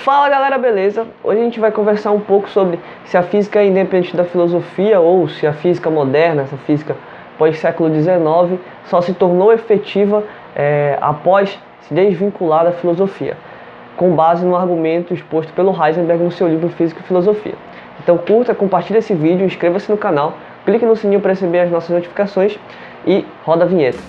Fala galera, beleza? Hoje a gente vai conversar um pouco sobre se a física é independente da filosofia ou se a física moderna, essa física pós-século XIX, só se tornou efetiva após se desvincular da filosofia, com base no argumento exposto pelo Heisenberg no seu livro Física e Filosofia. Então curta, compartilhe esse vídeo, inscreva-se no canal, clique no sininho para receber as nossas notificações e roda a vinheta.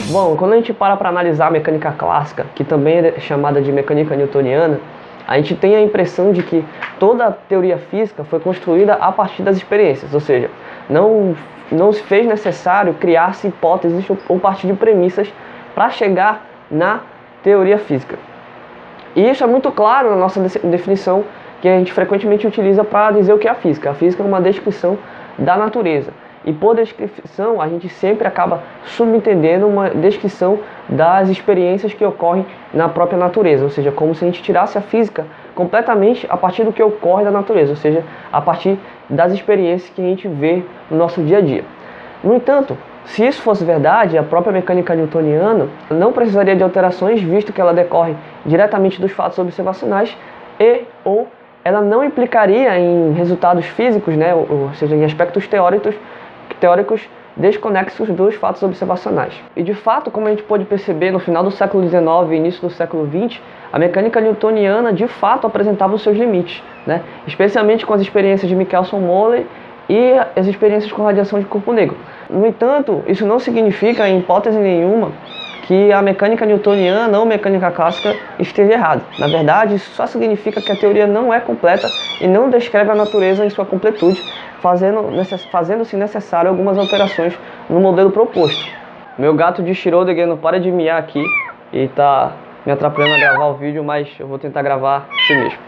Bom, quando a gente para analisar a mecânica clássica, que também é chamada de mecânica newtoniana, a gente tem a impressão de que toda a teoria física foi construída a partir das experiências, ou seja, não se fez necessário criar-se hipóteses ou partir de premissas para chegar na teoria física. E isso é muito claro na nossa definição que a gente frequentemente utiliza para dizer o que é a física. A física é uma descrição da natureza. E por descrição, a gente sempre acaba subentendendo uma descrição das experiências que ocorrem na própria natureza. Ou seja, como se a gente tirasse a física completamente a partir do que ocorre na natureza. Ou seja, a partir das experiências que a gente vê no nosso dia a dia. No entanto, se isso fosse verdade, a própria mecânica newtoniana não precisaria de alterações, visto que ela decorre diretamente dos fatos observacionais ou ela não implicaria em resultados físicos, né? Ou seja, em aspectos teóricos desconexos dos fatos observacionais. E de fato, como a gente pode perceber no final do século XIX e início do século XX, a mecânica newtoniana de fato apresentava os seus limites, né? Especialmente com as experiências de Michelson-Morley e as experiências com radiação de corpo negro. No entanto, isso não significa, em hipótese nenhuma, que a mecânica newtoniana ou mecânica clássica esteja errada. Na verdade, isso só significa que a teoria não é completa e não descreve a natureza em sua completude, fazendo-se necessário algumas alterações no modelo proposto. Meu gato de Schrödinger não para de miar aqui e está me atrapalhando a gravar o vídeo, mas eu vou tentar gravar assim mesmo.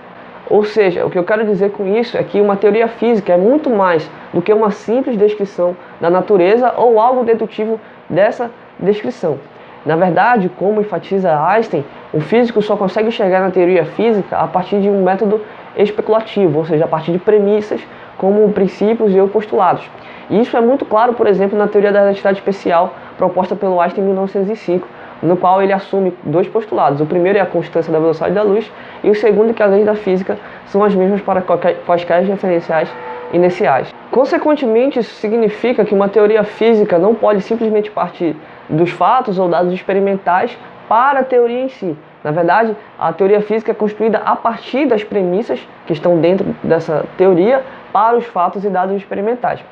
Ou seja, o que eu quero dizer com isso é que uma teoria física é muito mais do que uma simples descrição da natureza ou algo dedutivo dessa descrição. Na verdade, como enfatiza Einstein, o físico só consegue chegar na teoria física a partir de um método especulativo, ou seja, a partir de premissas como princípios e postulados. E isso é muito claro, por exemplo, na teoria da relatividade especial proposta pelo Einstein em 1905, no qual ele assume dois postulados. O primeiro é a constância da velocidade da luz e o segundo é que as leis da física são as mesmas para quaisquer referenciais iniciais. Consequentemente, isso significa que uma teoria física não pode simplesmente partir dos fatos ou dados experimentais para a teoria em si. Na verdade, a teoria física é construída a partir das premissas que estão dentro dessa teoria para os fatos e dados experimentais.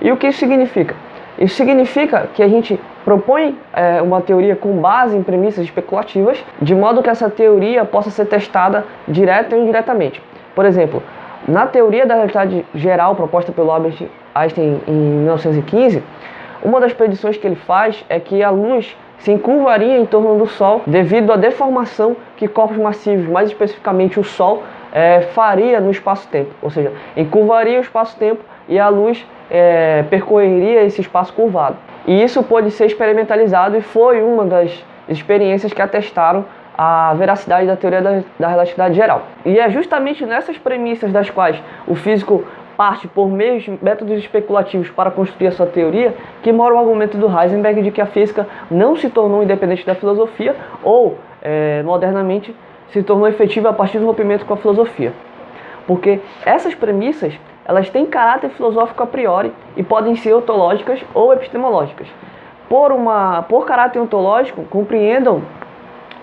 E o que isso significa? Isso significa que a gente propõe uma teoria com base em premissas especulativas, de modo que essa teoria possa ser testada direta ou indiretamente. Por exemplo, na teoria da relatividade geral proposta pelo Albert Einstein em 1915, uma das predições que ele faz é que a luz se encurvaria em torno do Sol devido à deformação que corpos massivos, mais especificamente o Sol, faria no espaço-tempo. Ou seja, encurvaria o espaço-tempo e a luz percorreria esse espaço curvado. E isso pôde ser experimentalizado e foi uma das experiências que atestaram a veracidade da teoria da relatividade geral. E é justamente nessas premissas das quais o físico parte por meios de métodos especulativos para construir a sua teoria, que mora o argumento do Heisenberg de que a física não se tornou independente da filosofia ou, modernamente, se tornou efetiva a partir do rompimento com a filosofia. Porque essas premissas, elas têm caráter filosófico a priori e podem ser ontológicas ou epistemológicas. Por caráter ontológico, compreendam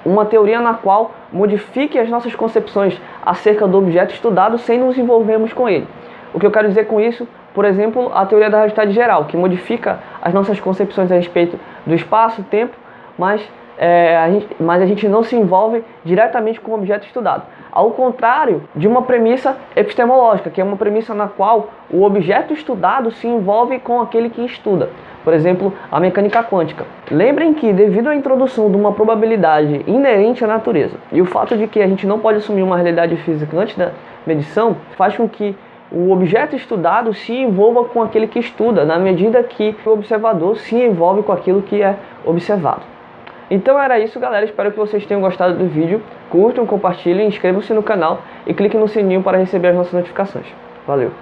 uma teoria na qual modifique as nossas concepções acerca do objeto estudado sem nos envolvermos com ele. O que eu quero dizer com isso, por exemplo, a teoria da relatividade geral, que modifica as nossas concepções a respeito do espaço, tempo, mas a gente não se envolve diretamente com o objeto estudado. Ao contrário de uma premissa epistemológica, que é uma premissa na qual o objeto estudado se envolve com aquele que estuda. Por exemplo, a mecânica quântica. Lembrem que, devido à introdução de uma probabilidade inerente à natureza e o fato de que a gente não pode assumir uma realidade física antes da medição, faz com que o objeto estudado se envolva com aquele que estuda, na medida que o observador se envolve com aquilo que é observado. Então era isso, galera. Espero que vocês tenham gostado do vídeo. Curtam, compartilhem, inscrevam-se no canal e cliquem no sininho para receber as nossas notificações. Valeu!